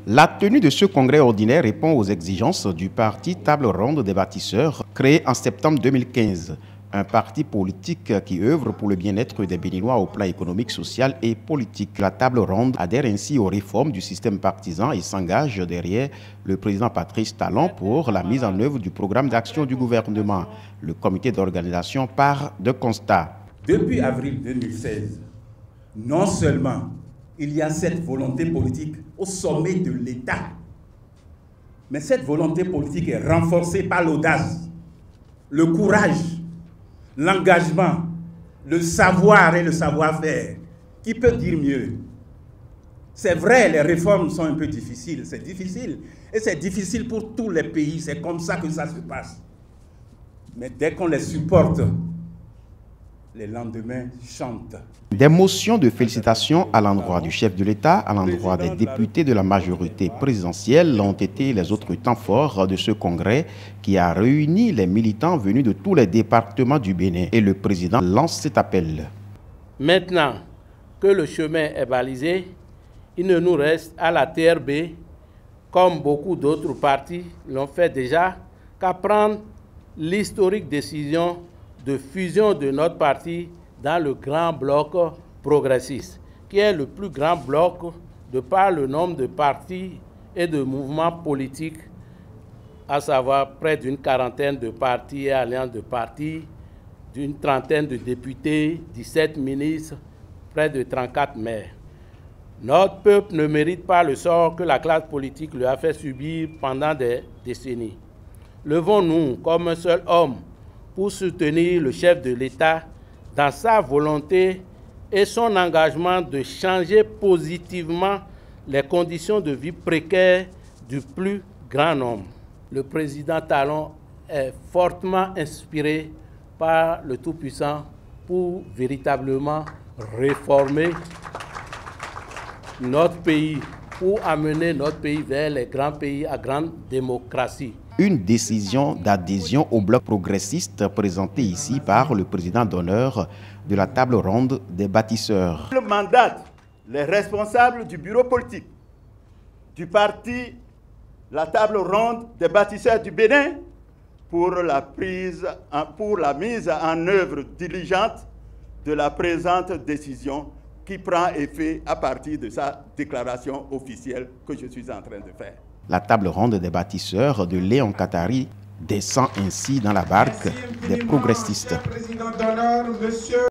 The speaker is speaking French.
La tenue de ce congrès ordinaire répond aux exigences du parti Table Ronde des Bâtisseurs, créé en septembre 2015. Un parti politique qui œuvre pour le bien-être des Béninois au plan économique, social et politique. La Table Ronde adhère ainsi aux réformes du système partisan et s'engage derrière le président Patrice Talon pour la mise en œuvre du programme d'action du gouvernement. Le comité d'organisation part de constat. Depuis avril 2016, non seulement il y a cette volonté politique au sommet de l'État, mais cette volonté politique est renforcée par l'audace, le courage, l'engagement, le savoir et le savoir-faire. Qui peut dire mieux? C'est vrai, les réformes sont un peu difficiles, c'est difficile. Et c'est difficile pour tous les pays, c'est comme ça que ça se passe. Mais dès qu'on les supporte, les lendemains chantent. Des motions de félicitations à l'endroit du chef de l'État, à l'endroit des députés de la majorité présidentielle ont été les autres temps forts de ce congrès qui a réuni les militants venus de tous les départements du Bénin. Et le président lance cet appel. Maintenant que le chemin est balisé, il ne nous reste à la TRB, comme beaucoup d'autres partis l'ont fait déjà, qu'à prendre l'historique décision de fusion de notre parti dans le grand bloc progressiste, qui est le plus grand bloc de par le nombre de partis et de mouvements politiques, à savoir près d'une quarantaine de partis et alliances de partis, d'une trentaine de députés, 17 ministres, près de 34 maires. Notre peuple ne mérite pas le sort que la classe politique lui a fait subir pendant des décennies. Levons-nous comme un seul homme pour soutenir le chef de l'État dans sa volonté et son engagement de changer positivement les conditions de vie précaires du plus grand nombre. Le président Talon est fortement inspiré par le Tout-Puissant pour véritablement réformer notre pays, pour amener notre pays vers les grands pays à grande démocratie. Une décision d'adhésion au bloc progressiste présentée ici par le président d'honneur de la Table Ronde des Bâtisseurs. Le mandat les responsables du bureau politique du parti La Table Ronde des Bâtisseurs du Bénin pour la mise en œuvre diligente de la présente décision qui prend effet à partir de sa déclaration officielle que je suis en train de faire. La Table Ronde des Bâtisseurs de Léon Katari descend ainsi dans la barque des progressistes.